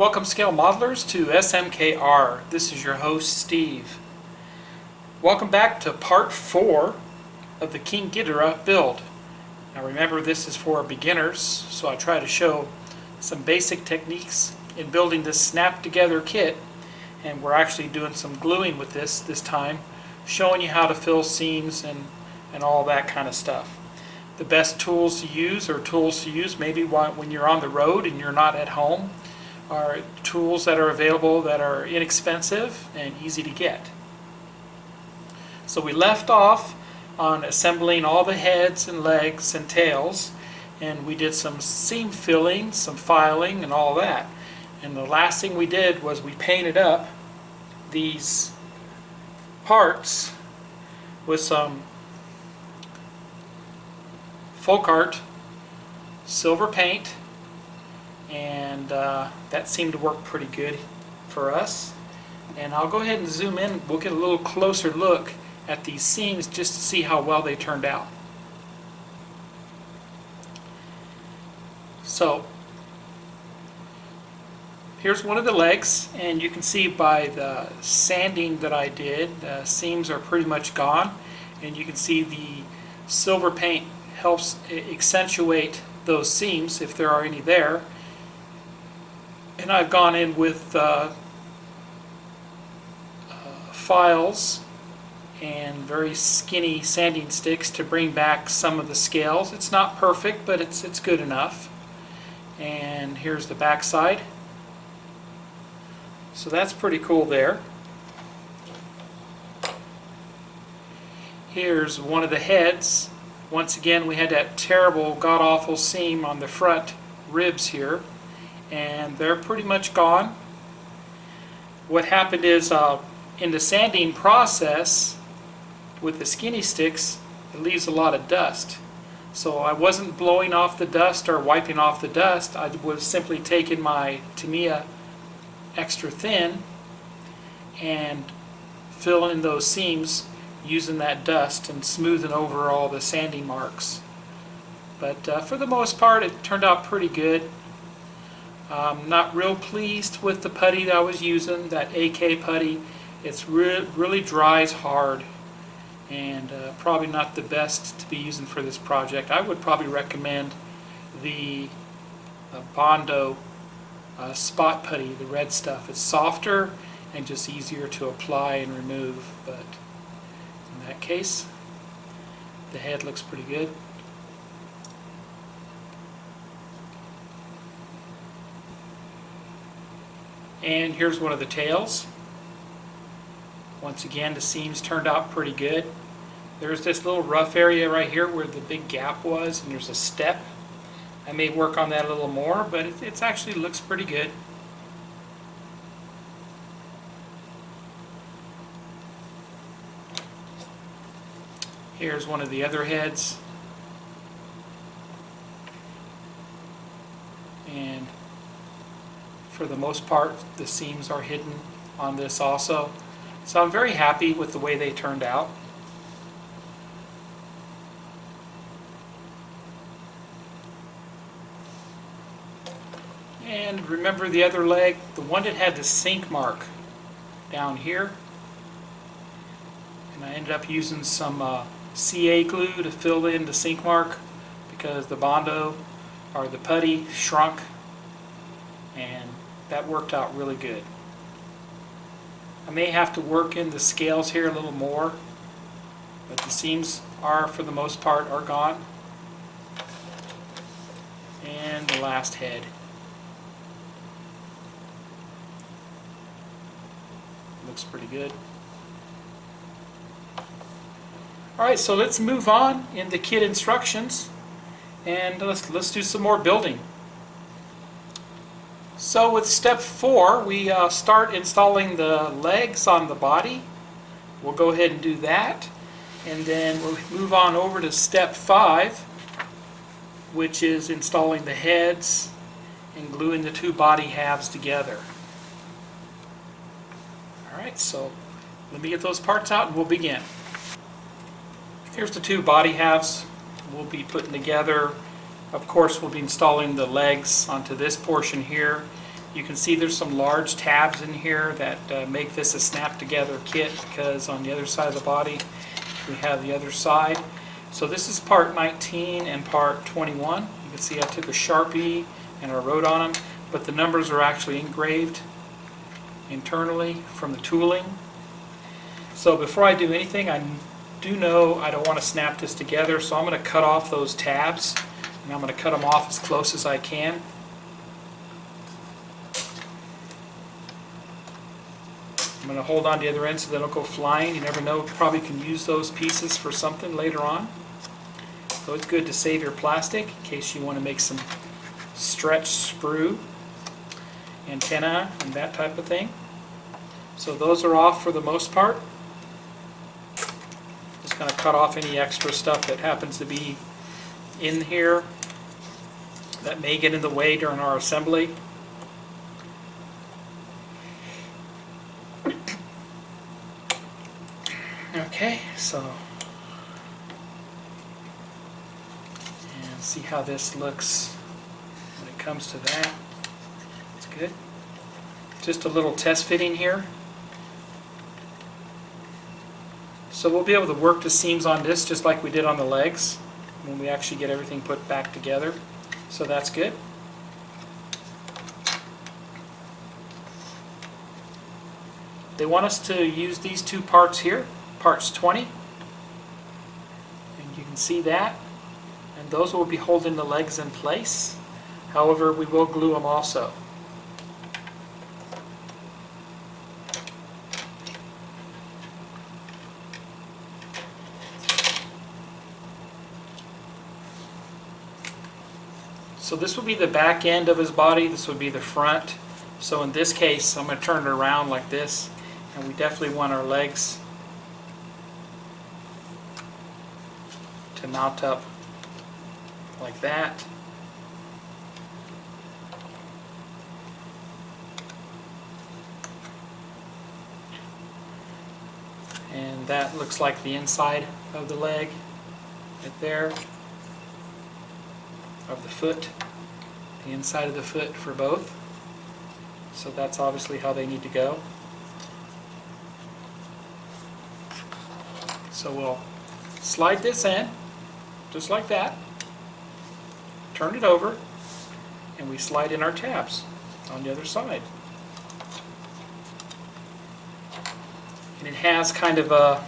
Welcome scale modelers to SMKR. This is your host Steve. Welcome back to part 4 of the King Ghidorah build. Now remember, this is for beginners, so I try to show some basic techniques in building this snap together kit, and we're actually doing some gluing with this time, showing you how to fill seams and all that kind of stuff. The best tools to use maybe when you're on the road and you're not at home are tools that are available that are inexpensive and easy to get. So we left off on assembling all the heads and legs and tails, and we did some seam filling, some filing, and all that. And the last thing we did was we painted up these parts with some folk art silver paint, and that seemed to work pretty good for us. And I'll go ahead and zoom in. We'll get a little closer look at these seams just to see how well they turned out. So here's one of the legs, and you can see by the sanding that I did, the seams are pretty much gone, and you can see the silver paint helps accentuate those seams if there are any there. And I've gone in with files and very skinny sanding sticks to bring back some of the scales. It's not perfect, but it's good enough. And here's the back side. So that's pretty cool there. Here's one of the heads. Once again, we had that terrible, god-awful seam on the front ribs here, and they're pretty much gone. What happened is, in the sanding process, with the skinny sticks, it leaves a lot of dust. So I wasn't blowing off the dust or wiping off the dust. I was simply taking my Tamiya extra thin and filling in those seams using that dust and smoothing over all the sanding marks. But for the most part, it turned out pretty good. Not real pleased with the putty that I was using, that AK putty. It's really dries hard, and probably not the best to be using for this project. I would probably recommend the Bondo spot putty, the red stuff. It's softer and just easier to apply and remove, but in that case, the head looks pretty good. And here's one of the tails. Once again, the seams turned out pretty good. There's this little rough area right here where the big gap was, and there's a step. I may work on that a little more, but it actually looks pretty good. Here's one of the other heads. And for the most part, the seams are hidden on this also. So I'm very happy with the way they turned out. And remember the other leg, the one that had the sink mark down here. And I ended up using some CA glue to fill in the sink mark because the Bondo or the putty shrunk, and that worked out really good. I may have to work in the scales here a little more, but the seams are, for the most part, are gone. And the last head. Looks pretty good. Alright, so let's move on in the kit instructions, and let's do some more building. So with step 4, we start installing the legs on the body. We'll go ahead and do that, and then we'll move on over to step 5, which is installing the heads and gluing the two body halves together. Alright, so let me get those parts out and we'll begin. Here's the two body halves we'll be putting together. Of course, we'll be installing the legs onto this portion here, You can see there's some large tabs in here that make this a snap together kit, because on the other side of the body we have the other side. So this is part 19 and part 21. You can see I took a Sharpie and I wrote on them, but the numbers are actually engraved internally from the tooling. So before I do anything, I do know I don't want to snap this together, so I'm going to cut off those tabs, and I'm going to cut them off as close as I can. I'm going to hold on to the other end so they don't go flying. You never know, probably can use those pieces for something later on. So it's good to save your plastic in case you want to make some stretch sprue antenna and that type of thing. So those are off for the most part. Just going to cut off any extra stuff that happens to be in here that may get in the way during our assembly. Okay, so and see how this looks when it comes to that. It's good. Just a little test fitting here. So we'll be able to work the seams on this just like we did on the legs when we actually get everything put back together. So that's good. They want us to use these two parts here, parts 20. And you can see that. And those will be holding the legs in place. However, we will glue them also. So this would be the back end of his body, this would be the front. So in this case, I'm going to turn it around like this, and we definitely want our legs to mount up like that. And that looks like the inside of the leg right there. Of the foot, the inside of the foot for both. So that's obviously how they need to go. So we'll slide this in, just like that, turn it over, and we slide in our tabs on the other side. And it has kind of a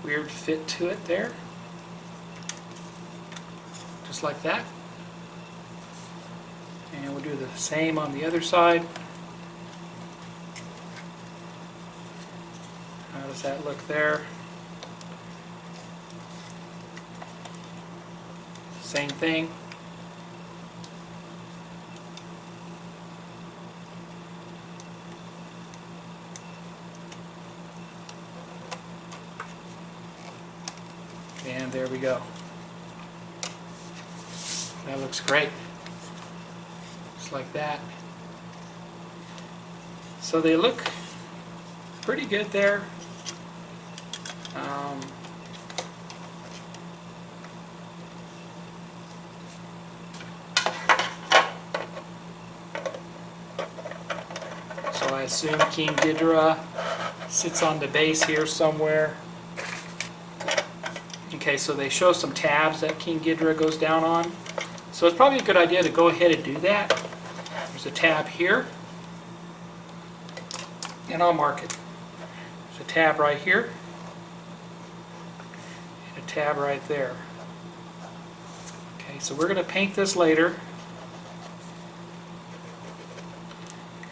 weird fit to it there, just like that. And we'll do the same on the other side. How does that look there? Same thing. And there we go. That looks great. Just like that. So they look pretty good there. So I assume King Ghidorah sits on the base here somewhere. Okay, so they show some tabs that King Ghidorah goes down on. So it's probably a good idea to go ahead and do that. There's a tab here, and I'll mark it. There's a tab right here, and a tab right there. Okay, so we're going to paint this later.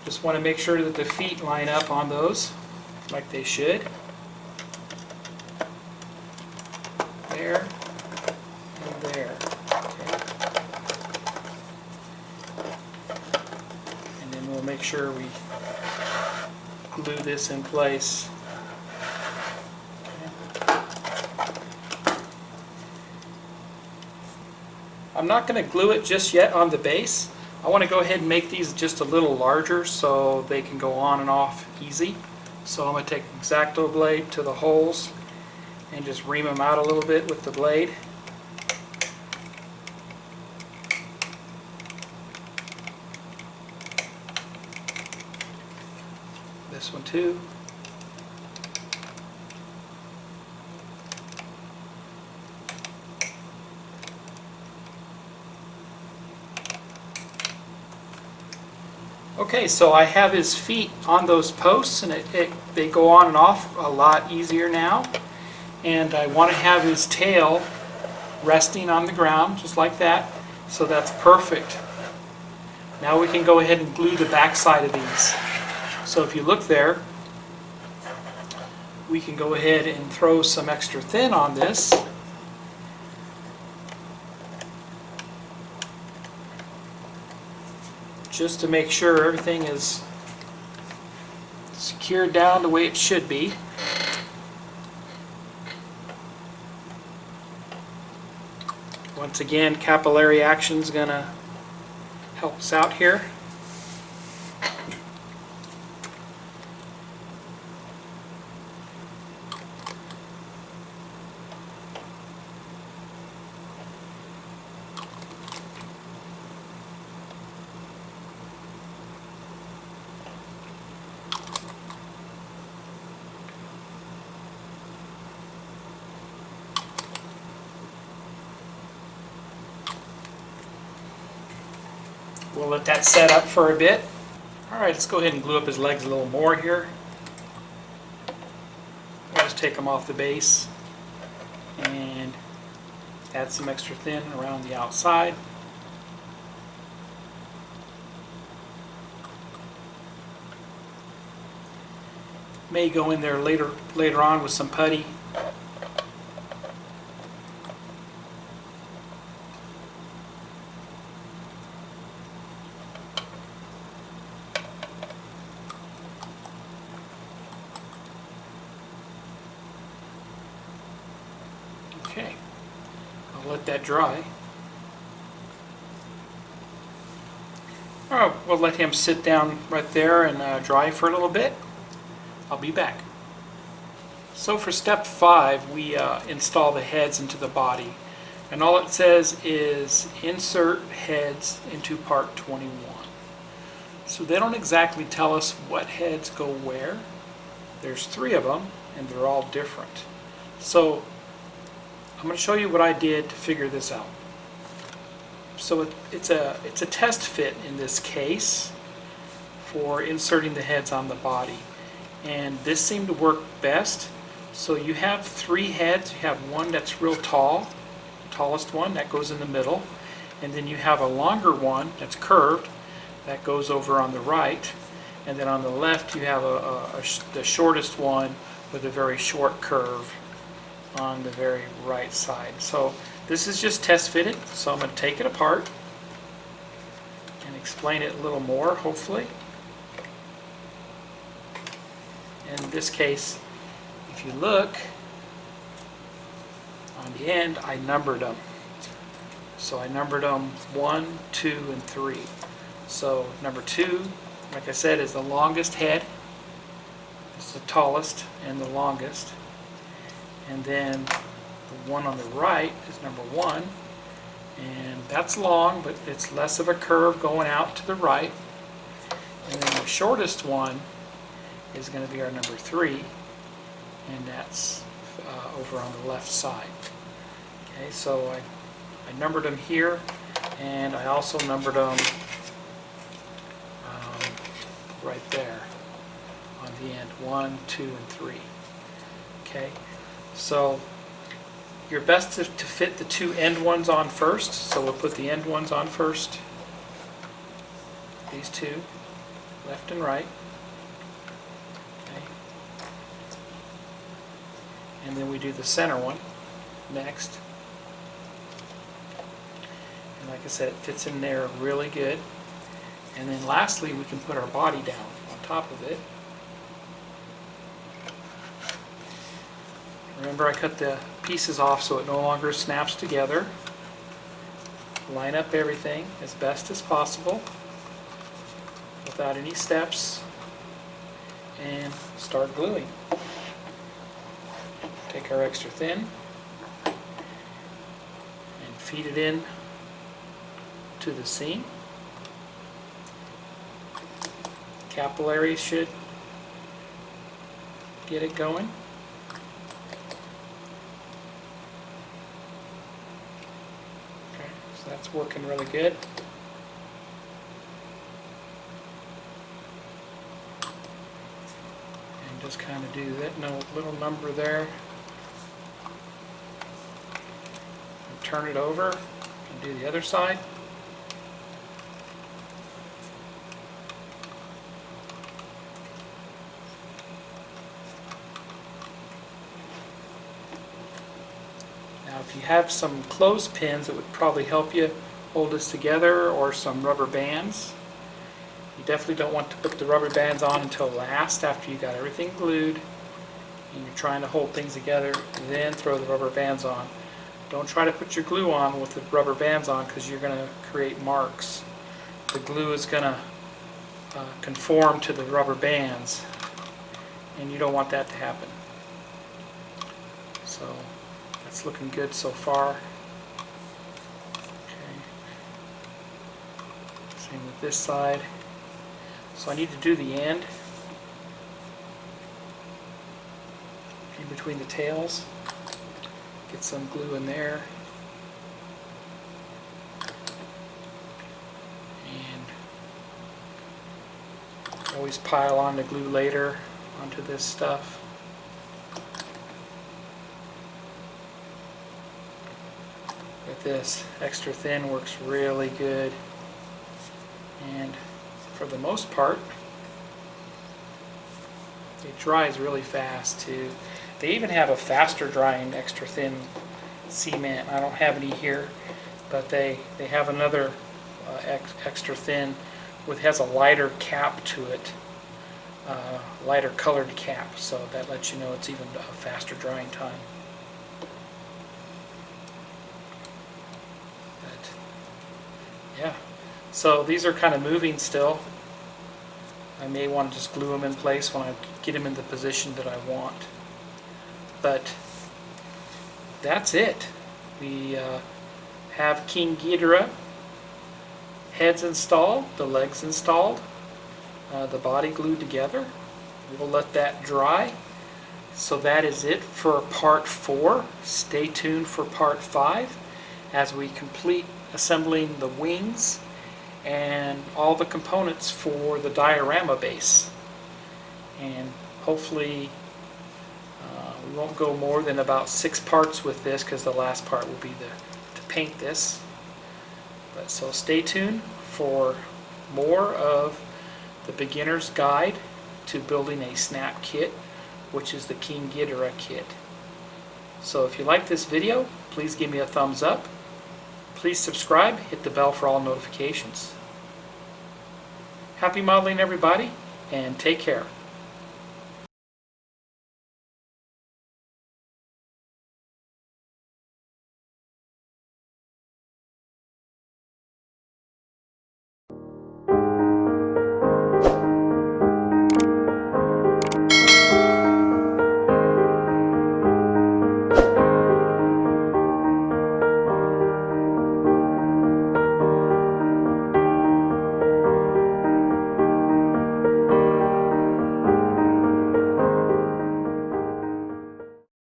Just want to make sure that the feet line up on those like they should. There and there. Okay. And then we'll make sure we glue this in place. Okay. I'm not going to glue it just yet on the base. I want to go ahead and make these just a little larger so they can go on and off easy. So I'm going to take an X-Acto blade to the holes and just ream them out a little bit with the blade. This one too. Okay, so I have his feet on those posts, and they go on and off a lot easier now. And I want to have his tail resting on the ground, just like that. So that's perfect. Now we can go ahead and glue the back side of these. So if you look there, we can go ahead and throw some extra thin on this. Just to make sure everything is secured down the way it should be. Once again, capillary action is going to help us out here. We'll let that set up for a bit. Alright, let's go ahead and glue up his legs a little more here. I'll just take them off the base and add some extra thin around the outside. May go in there later on with some putty. Okay, I'll let that dry. Alright, we'll let him sit down right there and dry for a little bit. I'll be back. So for step 5, we install the heads into the body. And all it says is insert heads into part 21. So they don't exactly tell us what heads go where. There's 3 of them and they're all different. So I'm going to show you what I did to figure this out. So it's a test fit in this case for inserting the heads on the body. And this seemed to work best. So you have 3 heads. You have one that's real tall, tallest one, that goes in the middle. And then you have a longer one that's curved, that goes over on the right. And then on the left you have the shortest one with a very short curve on the very right side. So this is just test fitted, so I'm going to take it apart and explain it a little more, hopefully. In this case, if you look on the end, I numbered them. So I numbered them 1, 2, and 3. So number 2, like I said, is the longest head. It's the tallest and the longest. And then the one on the right is number 1, and that's long, but it's less of a curve going out to the right. And then the shortest one is going to be our number 3, and that's over on the left side. Okay, so I numbered them here, and I also numbered them right there on the end, 1, 2, and 3. Okay. So you're best to fit the 2 end ones on first. So we'll put the end ones on first. These 2, left and right. Okay. And then we do the center one next. And like I said, it fits in there really good. And then lastly, we can put our body down on top of it. Remember, I cut the pieces off so it no longer snaps together. Line up everything as best as possible without any steps and start gluing. Take our extra thin and feed it in to the seam. Capillaries should get it going. Okay, so that's working really good. And just kind of do that little number there. And turn it over and do the other side. Now if you have some clothespins, it would probably help you hold this together, or some rubber bands. You definitely don't want to put the rubber bands on until last, after you got everything glued and you're trying to hold things together, then throw the rubber bands on. Don't try to put your glue on with the rubber bands on, because you're going to create marks. The glue is going to conform to the rubber bands, and you don't want that to happen. So that's looking good so far. Okay. Same with this side. So I need to do the end in between the tails. Get some glue in there. And always pile on the glue later onto this stuff. But this extra thin works really good. And for the most part, it dries really fast too. They even have a faster drying extra thin cement. I don't have any here, but they have another extra thin with has a lighter cap to it, lighter colored cap, so that lets you know it's even a faster drying time. But yeah, so these are kind of moving still. I may want to just glue them in place when I get them in the position that I want. But that's it. We have King Ghidorah heads installed, the legs installed, the body glued together. We'll let that dry. So that is it for part 4. Stay tuned for part 5 as we complete assembling the wings and all the components for the diorama base. And hopefully we won't go more than about 6 parts with this, because the last part will be to paint this. But so stay tuned for more of the beginner's guide to building a snap kit, which is the King Ghidorah kit. So if you like this video, please give me a thumbs up. Please subscribe, hit the bell for all notifications. Happy modeling, everybody, and take care.